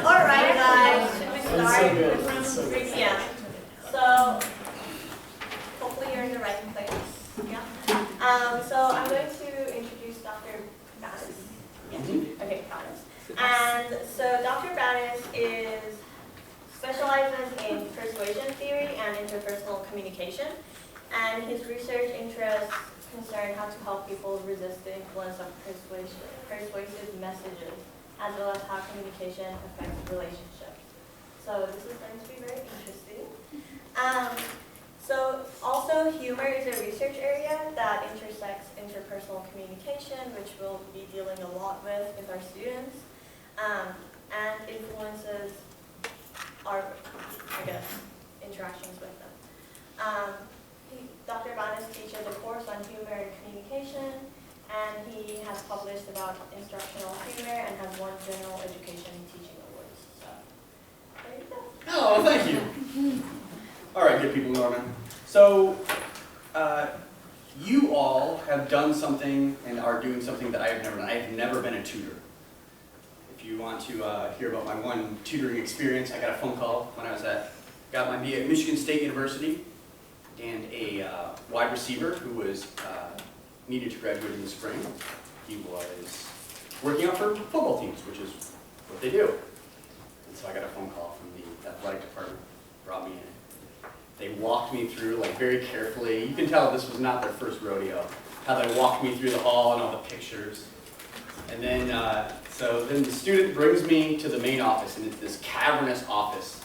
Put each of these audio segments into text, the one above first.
Alright guys, should we start? Yeah. So hopefully you're in the right place. Yeah. So I'm going to introduce Dr. Banas. Yeah. Okay, Banas. And so Dr. Banas specializes in persuasion theory and interpersonal communication. And his research interests concern how to help people resist the influence of persuasive messages, as well as how communication affects relationships. So this is going to be very interesting. So also humor is a research area that intersects interpersonal communication, which we'll be dealing a lot with our students, and influences our, I guess, interactions with them. Dr. Banas teaches a course on humor and communication, and he has published about instructional humor and has won general education teaching awards. So, there you go. Oh, thank you. All right, good people, Norman. So, you all have done something and are doing something that I have never done. I have never been a tutor. If you want to hear about my one tutoring experience, I got a phone call when I got my BA at Michigan State University, and a wide receiver who was needed to graduate in the spring. He was working out for football teams, which is what they do. And so I got a phone call from the athletic department, brought me in. They walked me through, like, very carefully. You can tell this was not their first rodeo. How they walked me through the hall and all the pictures. And then, so then the student brings me to the main office, and it's this cavernous office.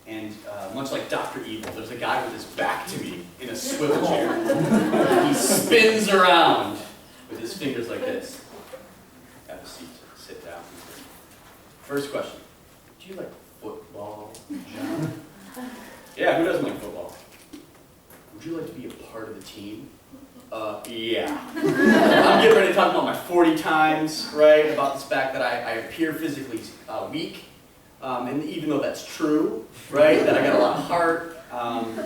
And much like Dr. Evil, there's a guy with his back to me in a swivel chair. He spins around with his fingers like this. Have a seat, sit down. First question, do you like football, John? Yeah, who doesn't like football? Would you like to be a part of the team? Yeah. I'm getting ready to talk about my 40 times, right? About this fact that I appear physically weak. And even though that's true, right, that I got a lot of heart. And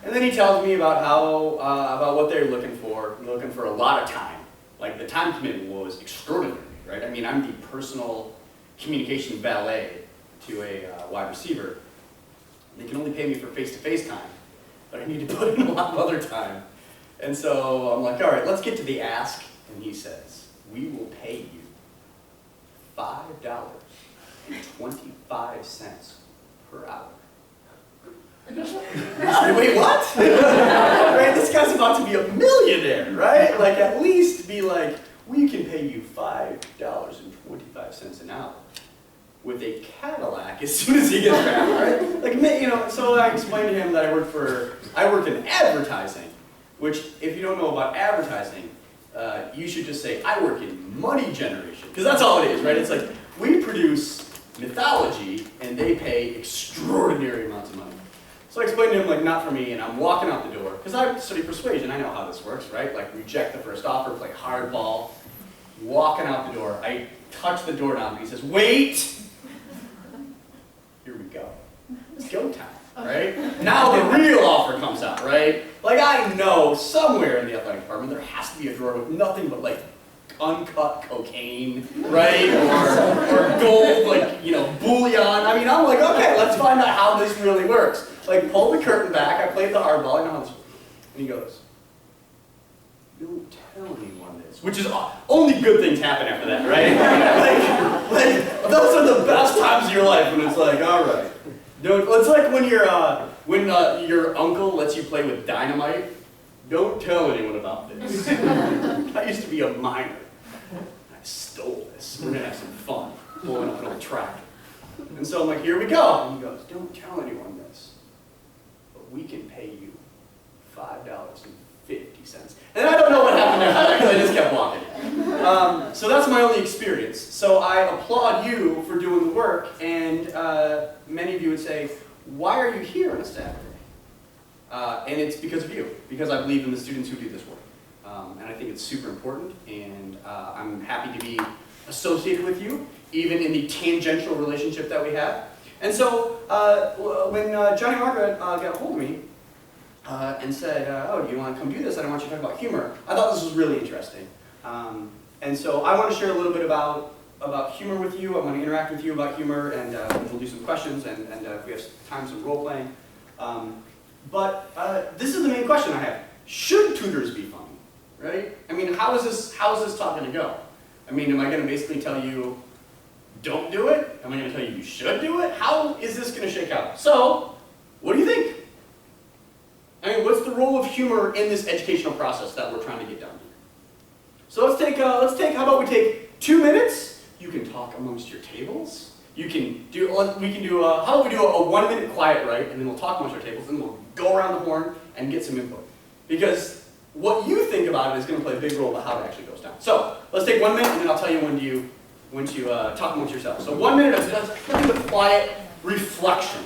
then he tells me about about what they're looking for. They're looking for a lot of time. Like, the time commitment was extraordinary, right? I mean, I'm the personal communication valet to a wide receiver. They can only pay me for face-to-face time, but I need to put in a lot of other time. And so I'm like, all right, let's get to the ask. And he says, we will pay you $5.25 per hour. I said, wait, what? Right, this guy's about to be a millionaire, right? Like, at least be like, we can pay you $5.25 an hour with a Cadillac as soon as he gets back, right? Like, you know, so I explained to him that I work in advertising, which, if you don't know about advertising, you should just say, I work in money generation, because that's all it is, right? It's like, we produce mythology, and they pay extraordinary amounts of money. So I explained to him, like, not for me, and I'm walking out the door, because I study persuasion, I know how this works, right? Like, reject the first offer, play hardball, walking out the door, I touch the doorknob, and he says, wait! Here we go. It's go time, right? Now the real offer comes out, right? Like, I know somewhere in the athletic department there has to be a drawer with nothing but, like, uncut cocaine, right? Or gold, like, you know, bullion. I mean, I'm like, okay, let's find out how this really works. Like, pull the curtain back, I played the hardball, I know how this works. And he goes, don't tell anyone this. Which is, only good things happen after that, right? like, those are the best times of your life when it's like, all right. It's like when your uncle lets you play with dynamite. Don't tell anyone about this. I used to be a miner. I stole this. We're gonna have some fun blowing up an old track. And so I'm like, here we go. And he goes, don't tell anyone this, but we can pay you $5.50. And I don't know what happened there because I just kept walking. So that's my only experience. So I applaud you for doing the work, and many of you would say, why are you here on a Saturday? And it's because of you, because I believe in the students who do this work. And I think it's super important, and I'm happy to be associated with you, even in the tangential relationship that we have. And so when Johnny Margaret got a hold of me and said, oh, do you want to come do this? I don't want you to talk about humor. I thought this was really interesting. And so I want to share a little bit about humor with you. I want to interact with you about humor, and we'll do some questions, and if we have time, some role playing. But this is the main question I have. Should tutors be funny, right? I mean, how is this talk going to go? I mean, am I going to basically tell you, don't do it? Am I going to tell you should do it? How is this going to shake out? So, what do you think? I mean, what's the role of humor in this educational process that we're trying to get done here? So let's take, how about we take 2 minutes? You can talk amongst your tables. You can do, how about we do a 1 minute quiet right, and then we'll talk amongst our tables, and we'll go around the horn and get some input. Because what you think about it is going to play a big role about how it actually goes down. So let's take 1 minute, and then I'll tell you when to talk amongst yourselves. So 1 minute of nothing but quiet reflection.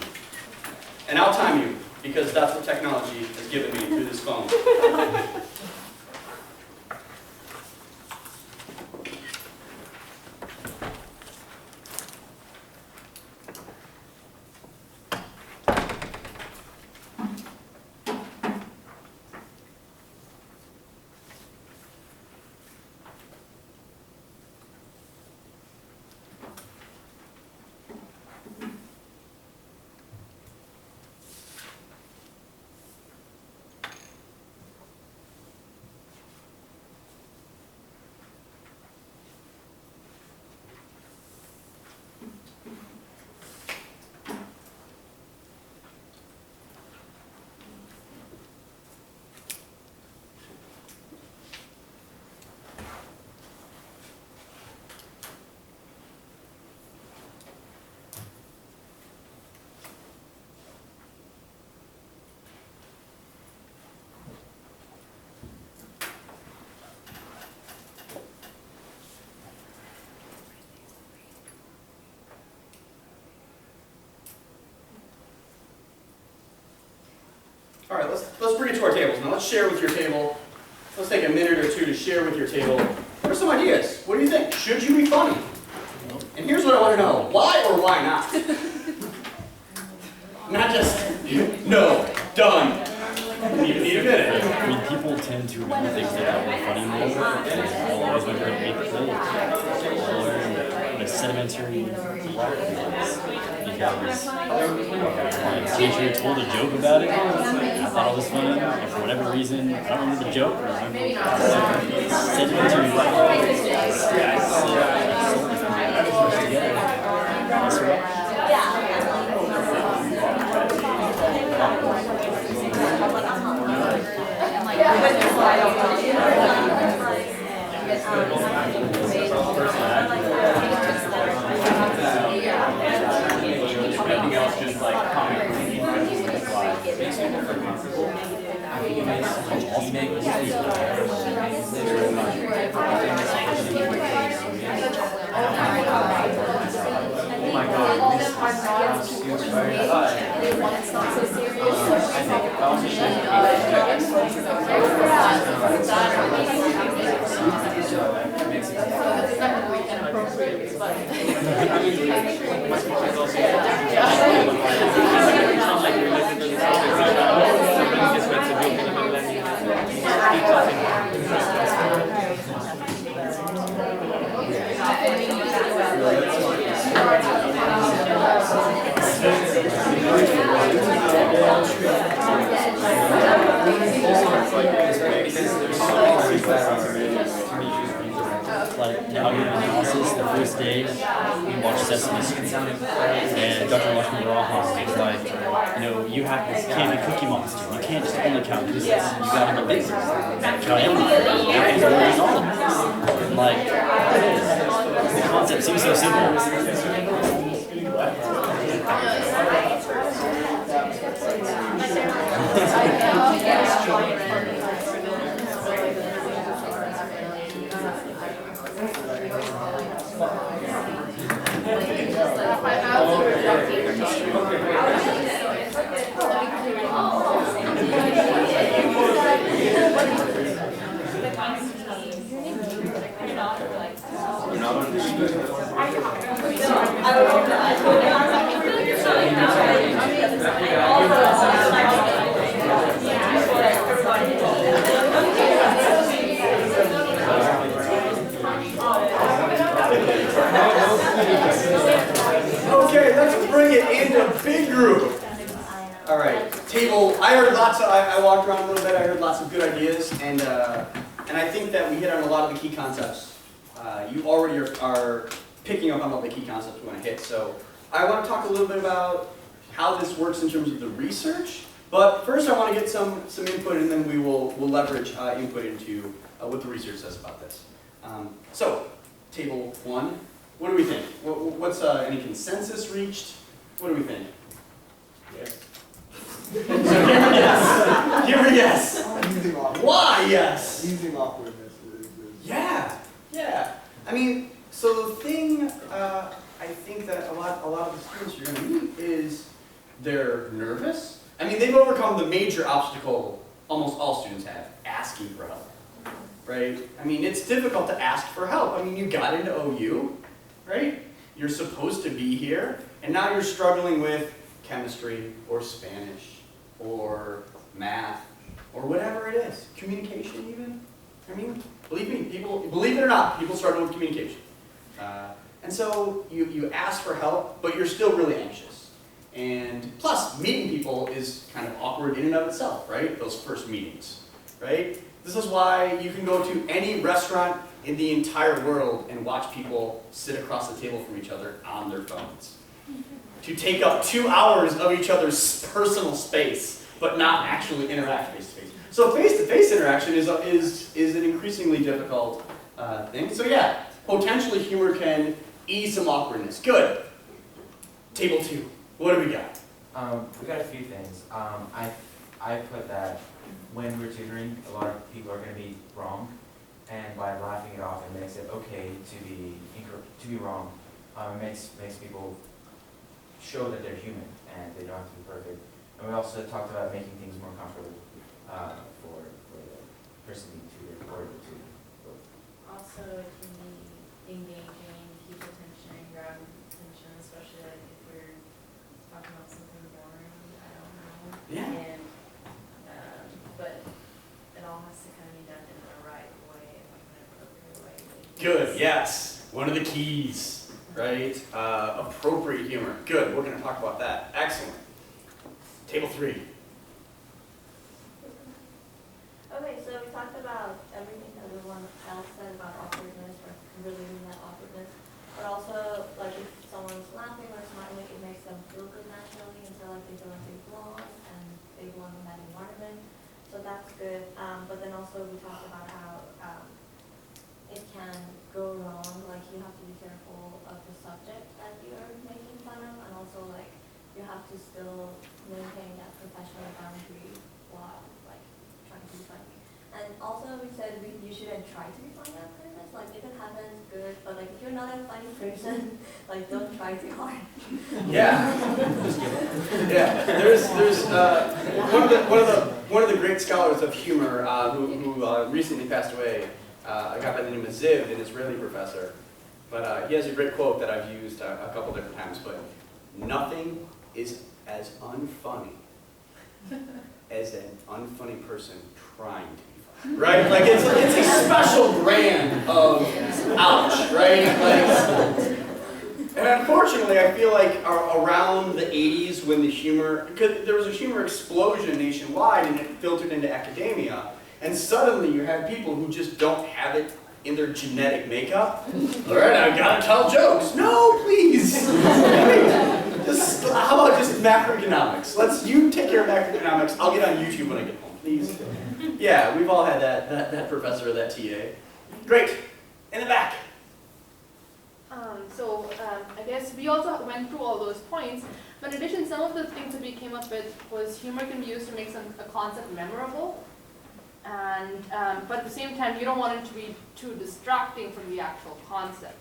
And I'll time you, because that's what technology has given me through this phone. All right, let's bring it to our tables. Now let's share with your table. Let's take a minute or two to share with your table. What are some ideas? What do you think? Should you be funny? And here's what I want to know. Why or why not? Not just, no, done. Need a minute. I mean, people tend to remember things that are funny more, and always remember to make the play, or the sedimentary because my teacher told a joke about it. I thought it was funny, and for whatever reason, I don't remember the joke, or I remember sedimentary Everything else just like comic oh my god, this is Like algorithm analysis, the first day we watched Sesame Street, and Dr. Lakshmi Raha was like, you can't be Cookie Monster. You can't just only count digits. You gotta be bigger. Count everything. Everything's more than all of them. Like, the concept seems so simple. Okay, let's bring it into big group. All right, table. I walked around a little bit. I heard lots of good ideas, and I think that we hit on a lot of the key concepts. You already are picking up on all the key concepts we want to hit. So I want to talk a little bit about how this works in terms of the research. But first, I want to get some input, and then we'll leverage input into what the research says about this. So, table 1. What do we think? What's any consensus reached? What do we think? Yes. Yes. Give her yes. Why yes? Easing awkwardness is Yeah. I mean, so the thing I think that a lot of the students you're going to meet is they're nervous. I mean, they've overcome the major obstacle almost all students have, asking for help. Right? I mean, it's difficult to ask for help. I mean, you got into OU, right? You're supposed to be here, and now you're struggling with chemistry or Spanish or math or whatever it is, communication even. I mean, believe it or not, people struggle with communication. And so you ask for help, but you're still really anxious. And plus, meeting people is kind of awkward in and of itself, right? Those first meetings, right? This is why you can go to any restaurant in the entire world and watch people sit across the table from each other on their phones. To take up 2 hours of each other's personal space, but not actually interact face-to-face. So face-to-face interaction is an increasingly difficult thing. So yeah, potentially humor can ease some awkwardness. Good. Table 2. What do we got? We got a few things. I put that when we're tutoring, a lot of people are going to be wrong, and by laughing it off, it makes it okay to be wrong. It makes people show that they're human and they don't have to be perfect. And we also talked about making things more comfortable for the person being tutored or the tutor. Also, it can be engaging, keep attention, grab attention, especially like if we're talking about something boring, I don't know. Yeah. And, but it all has to kind of be done in the right way, like in an appropriate way. Good, yes. One of the keys, right? Appropriate humor. Good, we're going to talk about that. Excellent. Table 3. Okay, so we talked about everything that everyone else said about awkwardness or relieving that awkwardness, but also like if someone's laughing or smiling, it makes them feel good naturally, and so like they feel like they belong and they belong in that environment. So that's good. But then also we talked about how it can go wrong. Like you have to be careful of the subject that you're making fun of, and also like you have to still maintain that professional boundary while like trying to be funny. And also we said you shouldn't try to be funny on purpose. Like if it happens, good. But like if you're not a funny person, like don't try too hard. Yeah. Yeah. There's one of the great scholars of humor who recently passed away. A guy by the name of Ziv, an Israeli professor. But he has a great quote that I've used a couple different times. But nothing is as unfunny as an unfunny person trying to be funny. right? Like it's a special brand of ouch, right? Like, and unfortunately, I feel like around the 80s when the humor, because there was a humor explosion nationwide and it filtered into academia, and suddenly you have people who just don't have it in their genetic makeup. All right, I gotta tell jokes. No, please. Just, how about just macroeconomics? You take care of macroeconomics. I'll get on YouTube when I get home, please. Yeah, we've all had that professor or that TA. Great. In the back. I guess we also went through all those points, but in addition, some of the things that we came up with was humor can be used to make a concept memorable, and but at the same time, you don't want it to be too distracting from the actual concept.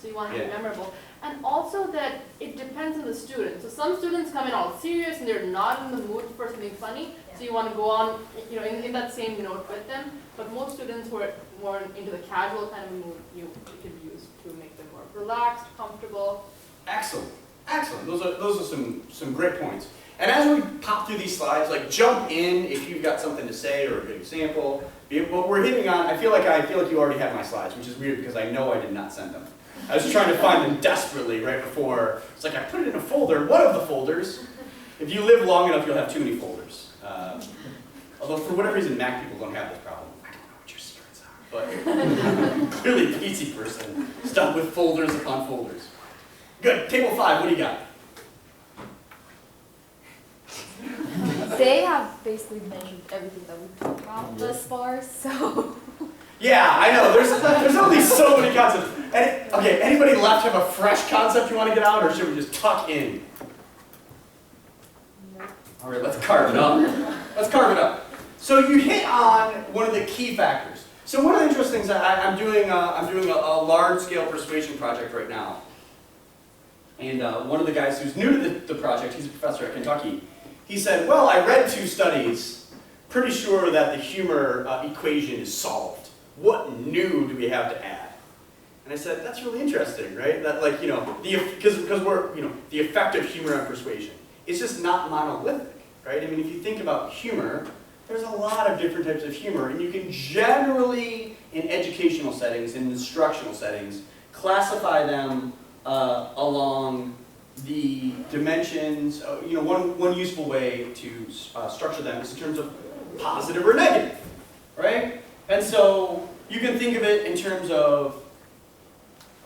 So you want it to be memorable, and also that it depends on the student. So some students come in all serious and they're not in the mood for something funny. So you want to go on, in that same note with them. But most students who are more into the casual kind of mood, it can be used to make them more relaxed, comfortable. Excellent, excellent. Those are some great points. And as we pop through these slides, like jump in if you've got something to say or a good example. What we're hitting on, I feel like you already have my slides, which is weird because I know I did not send them. I was trying to find them desperately right before. It's like I put it in a folder. One of the folders. If you live long enough, you'll have too many folders. Although for whatever reason, Mac people don't have this problem. I don't know what your secrets are, but clearly the PC person stuck with folders upon folders. Good. Table 5. What do you got? They have basically mentioned everything that we've talked about thus far, so. Yeah, I know. There's only so many concepts. Okay, anybody left have a fresh concept you want to get out, or should we just tuck in? All right, let's carve it up. Let's carve it up. So you hit on one of the key factors. So one of the interesting things, I'm doing a large-scale persuasion project right now. And one of the guys who's new to the project, he's a professor at Kentucky, he said, well, I read 2 studies, pretty sure that the humor equation is solved. What new do we have to add? And I said, that's really interesting, right? That because we're, the effect of humor on persuasion. It's just not monolithic, right? I mean, if you think about humor, there's a lot of different types of humor, and you can generally, in educational settings, in instructional settings, classify them along the dimensions. One useful way to structure them is in terms of positive or negative, right? And so you can think of it in terms of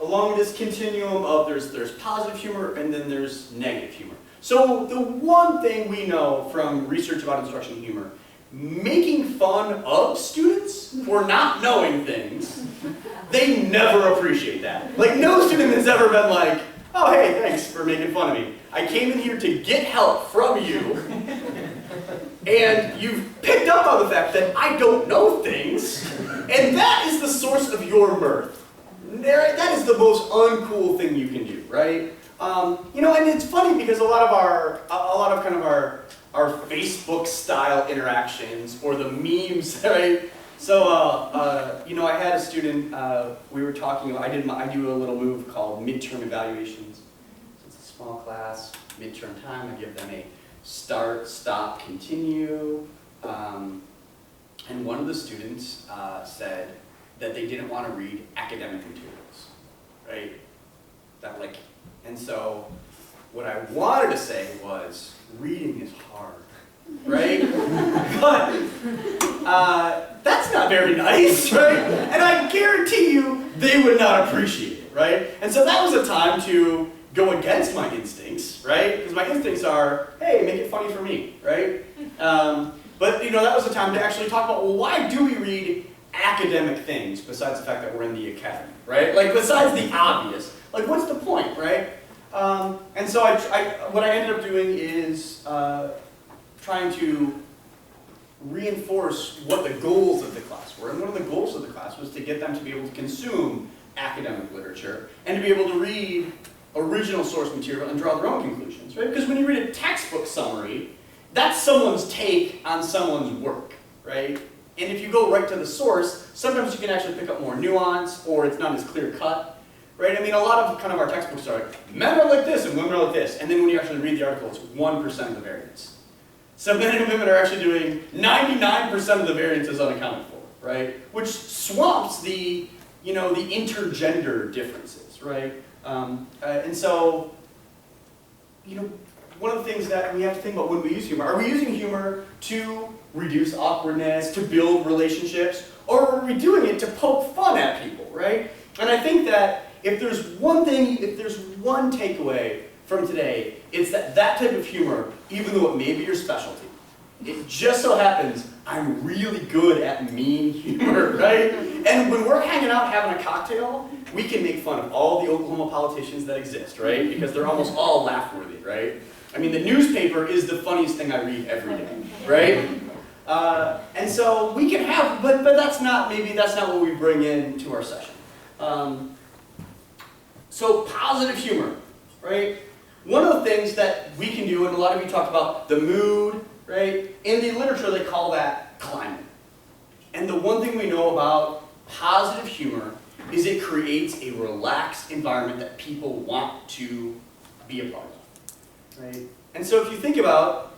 along this continuum of there's positive humor and then there's negative humor. So the one thing we know from research about instruction and humor, making fun of students for not knowing things, they never appreciate that. Like no student has ever been like, oh hey, thanks for making fun of me. I came in here to get help from you, and you've picked up on the fact that I don't know things, and that is the source of your mirth. That is the most uncool thing you can do, right? And it's funny because a lot of our Facebook style interactions or the memes, right? So, I had a student, we were talking, I do a little move called midterm evaluations. So it's a small class, midterm time, I give them a start, stop, continue. And one of the students said that they didn't want to read academic materials, right? And so what I wanted to say was, reading is hard, right? But that's not very nice, right? And I guarantee you they would not appreciate it, right? And so that was a time to go against my instincts, right? Because my instincts are, hey, make it funny for me, right? But that was a time to actually talk about, well, why do we read academic things besides the fact that we're in the academy, right? Like besides the obvious, like what's the point, right? And so what I ended up doing is trying to reinforce what the goals of the class were. And one of the goals of the class was to get them to be able to consume academic literature and to be able to read original source material and draw their own conclusions, right? Because when you read a textbook summary, that's someone's take on someone's work, right? And if you go right to the source, sometimes you can actually pick up more nuance or it's not as clear cut, right? I mean, a lot of kind of our textbooks are like, men are like this and women are like this. And then when you actually read the article, it's 1% of the variance. So men and women are actually doing 99% of the variance is unaccounted for, right? Which swamps the, the intergender differences, right? And so, one of the things that we have to think about when we use humor, are we using humor to reduce awkwardness, to build relationships, or are we doing it to poke fun at people, right? And I think that if there's one takeaway from today, it's that type of humor, even though it may be your specialty, it just so happens I'm really good at mean humor, right? And when we're hanging out having a cocktail, we can make fun of all the Oklahoma politicians that exist, right? Because they're almost all laugh-worthy, right? I mean, the newspaper is the funniest thing I read every day, right? And so we can have, but that's not what we bring into our session. So positive humor, right? One of the things that we can do, and a lot of you talked about the mood, right? In the literature, they call that climate. And the one thing we know about positive humor is it creates a relaxed environment that people want to be a part of, right? And so if you think about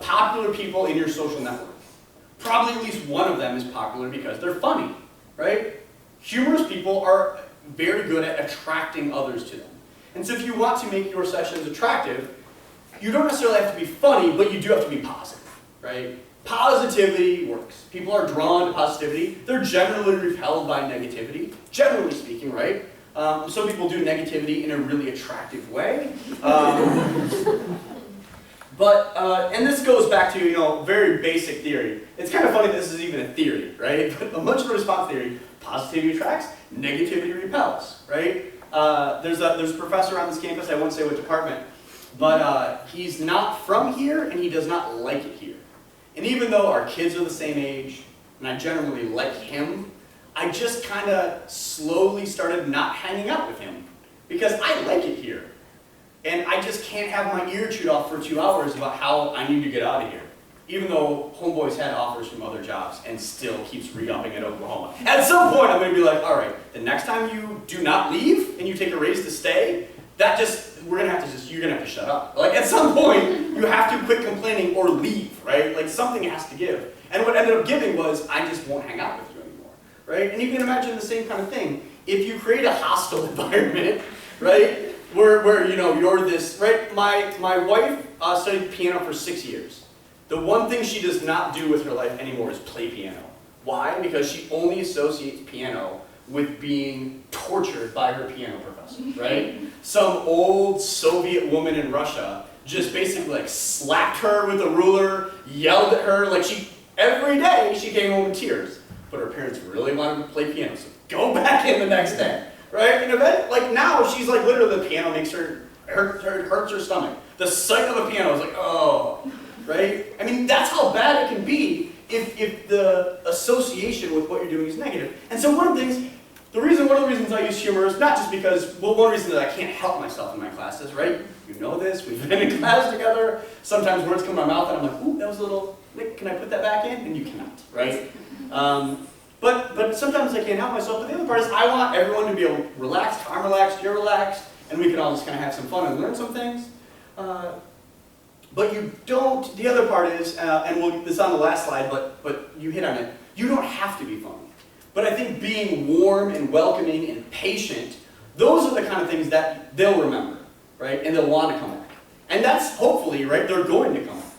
popular people in your social network, probably at least one of them is popular because they're funny, right? Humorous people are very good at attracting others to them. And so if you want to make your sessions attractive, you don't necessarily have to be funny, but you do have to be positive, right? Positivity works. People are drawn to positivity. They're generally repelled by negativity, generally speaking, right? Some people do negativity in a really attractive way. And this goes back to, very basic theory. It's kind of funny that this is even a theory, right? But emotional response theory, positivity attracts, negativity repels, right? There's a professor on this campus, I won't say what department, but he's not from here and he does not like it here. And even though our kids are the same age, and I generally like him, I just kind of slowly started not hanging out with him because I like it here. And I just can't have my ear chewed off for 2 hours about how I need to get out of here. Even though Homeboy's had offers from other jobs and still keeps re-upping at Oklahoma. At some point I'm going to be like, all right, the next time you do not leave and you take a raise to stay, you're going to have to shut up. Like at some point, you have to quit complaining or leave, right? Like something has to give. And what ended up giving was, I just won't hang out with you anymore, right? And you can imagine the same kind of thing. If you create a hostile environment, right, where you're this, right? My wife studied piano for 6 years. The one thing she does not do with her life anymore is play piano. Why? Because she only associates piano with being tortured by her piano professor, right? Some old Soviet woman in Russia just basically slapped her with a ruler, yelled at her, every day she came home in tears. But her parents really wanted to play piano, so go back in the next day, right? And now she's literally the piano makes her, hurts her stomach. The sight of a piano is oh, right? I mean, that's how bad it can be if the association with what you're doing is negative. And so one of the reasons I use humor is not just because, one reason that I can't help myself in my classes, right? You know this, we've been in class together. Sometimes words come to my mouth and I'm like, ooh, that was a little, Nick, can I put that back in? And you cannot, right? But sometimes I can't help myself. But the other part is I want everyone to be relaxed. I'm relaxed, you're relaxed, and we can all just kind of have some fun and learn some things. But you don't, the other part is, this is on the last slide, but you hit on it, you don't have to be funny. But I think being warm and welcoming and patient, those are the kind of things that they'll remember, right? And they'll want to come back. And that's hopefully, right, they're going to come back.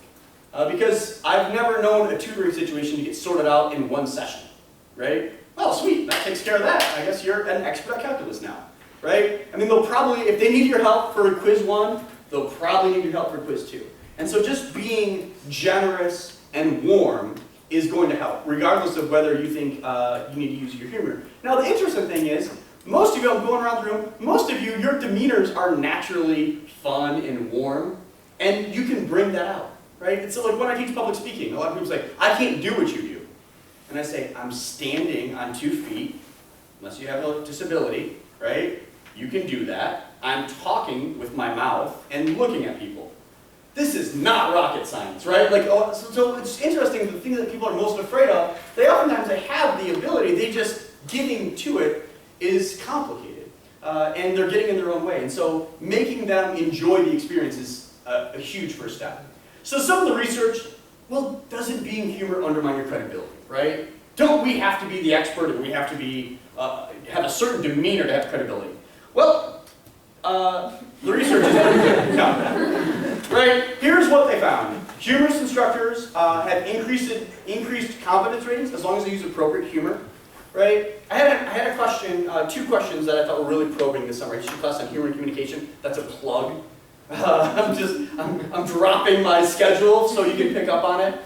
Because I've never known a tutoring situation to get sorted out in one session, right? Well, sweet, that takes care of that. I guess you're an expert at calculus now, right? I mean, they'll probably, if they need your help for quiz 1, they'll probably need your help for quiz 2. And so just being generous and warm is going to help, regardless of whether you think you need to use your humor. Now, the interesting thing is, most of you, I'm going around the room, most of you, your demeanors are naturally fun and warm, and you can bring that out, right? It's like when I teach public speaking, a lot of people say, I can't do what you do. And I say, I'm standing on 2 feet, unless you have a disability, right? You can do that. I'm talking with my mouth and looking at people. This is not rocket science, right? So it's interesting, the thing that people are most afraid of, oftentimes they have the ability, they just getting to it is complicated. And they're getting in their own way. And so making them enjoy the experience is a huge first step. So some of the research, doesn't being humor undermine your credibility? right? Don't we have to be the expert and we have to be, have a certain demeanor to have credibility? Well, the research is pretty good. No. Right? Here's what they found. Humorous instructors have increased confidence ratings as long as they use appropriate humor. Right? I had a question, 2 questions that I thought were really probing this summer. I teach a class on humor and communication. That's a plug. I'm dropping my schedule so you can pick up on it.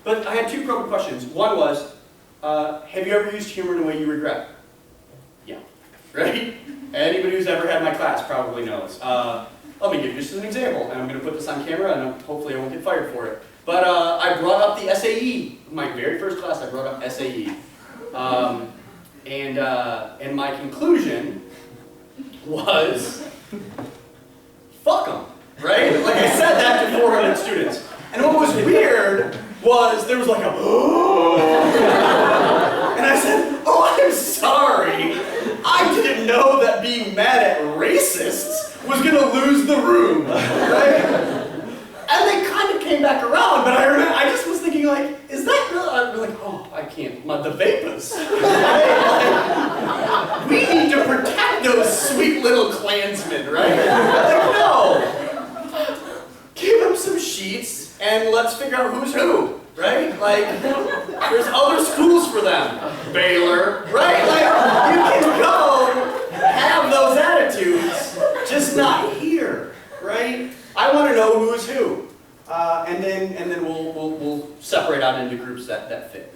But I had 2 probing questions. One was, have you ever used humor in a way you regret? Yeah. Right? Anybody who's ever had my class probably knows. Let me give you just an example, and I'm going to put this on camera, and hopefully I won't get fired for it. But I brought up the SAE. My very first class, I brought up SAE. And my conclusion was, fuck them, right? Like I said that to 400 students. And what was weird was there was like a, and I said, oh, I'm sorry. I didn't know that being mad at racists was going to lose the room, right? And they kind of came back around, but I just was thinking like, is that real? I'm like, oh, I can't, the vapors. Right? Like, we need to protect those sweet little Klansmen, right? Like, no. Give them some sheets and let's figure out who's who, right? Like, there's other schools for them. Baylor, right? Like, you can go have those attitudes, just not here, right? I want to know who's who, and then we'll separate out into groups that fit.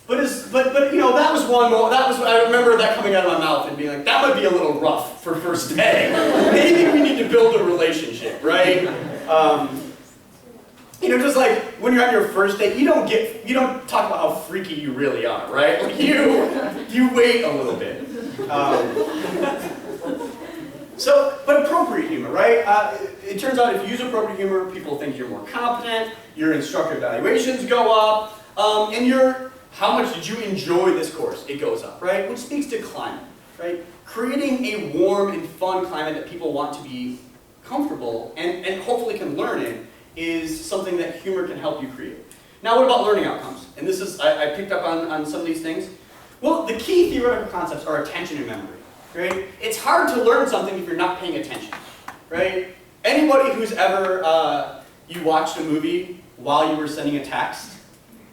But you know, that was one more. That was, I remember that coming out of my mouth and being like, that would be a little rough for first day. Maybe we need to build a relationship, right? You know, just like when you're on your first date, you don't talk about how freaky you really are, right? Like you wait a little bit. But appropriate humor, right? It turns out if you use appropriate humor, people think you're more competent, your instructor evaluations go up, and how much did you enjoy this course? It goes up, right? Which speaks to climate, right? Creating a warm and fun climate that people want to be comfortable and hopefully can learn in is something that humor can help you create. Now what about learning outcomes? And this is, I picked up on some of these things. Well, the key theoretical concepts are attention and memory, right? It's hard to learn something if you're not paying attention, right? Anybody who's ever, you watched a movie while you were sending a text,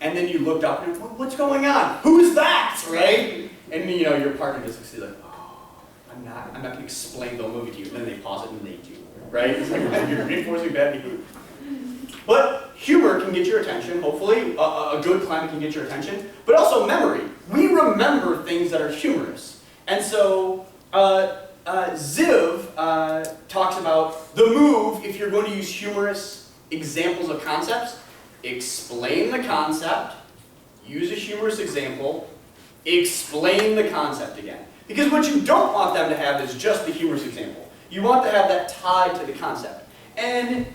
and then you looked up and you're like, what's going on? Who's that, right? And you know, your partner just looks at you like, oh, I'm not going to explain the movie to you. And then they pause it and they do, right? It's like, you're reinforcing bad behavior. But humor can get your attention, hopefully. A good climate can get your attention. But also memory. We remember things that are humorous. And so Ziv talks about the move, if you're going to use humorous examples of concepts, explain the concept, use a humorous example, explain the concept again. Because what you don't want them to have is just the humorous example. You want to have that tied to the concept. And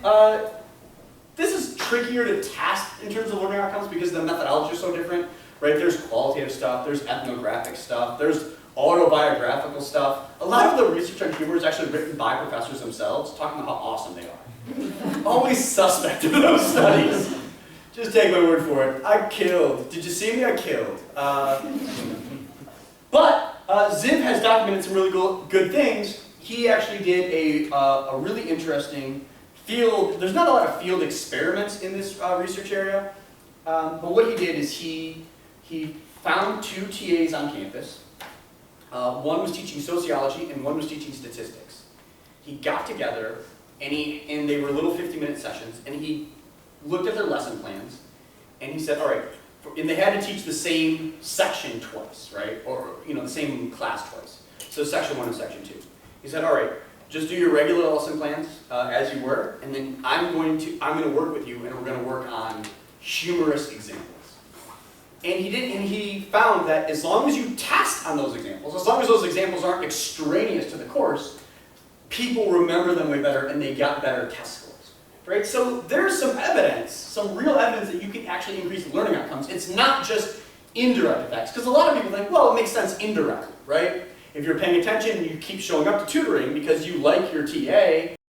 this is trickier to test in terms of learning outcomes because the methodology is so different, right? There's qualitative stuff, there's ethnographic stuff, there's autobiographical stuff. A lot of the research on humor is actually written by professors themselves, talking about how awesome they are. Always suspect of those studies. Just take my word for it. I killed. Did you see me? I killed. But Ziv has documented some really good things. He actually did a really interesting field. There's not a lot of field experiments in this research area. But what he did is he found 2 TAs on campus. One was teaching sociology and one was teaching statistics. He got together and they were little 50-minute sessions, and he looked at their lesson plans, and he said, all right, and they had to teach the same section twice, right? Or, you know, the same class twice. So section 1 and section 2. He said, all right, just do your regular lesson plans as you were, and then I'm going to work with you, and we're going to work on humorous examples. And he found that as long as you test on those examples, as long as those examples aren't extraneous to the course, people remember them way better, and they got better test scores. Right? So there's some evidence, some real evidence that you can actually increase learning outcomes. It's not just indirect effects, because a lot of people think, well, it makes sense indirectly, right? If you're paying attention and you keep showing up to tutoring because you like your TA,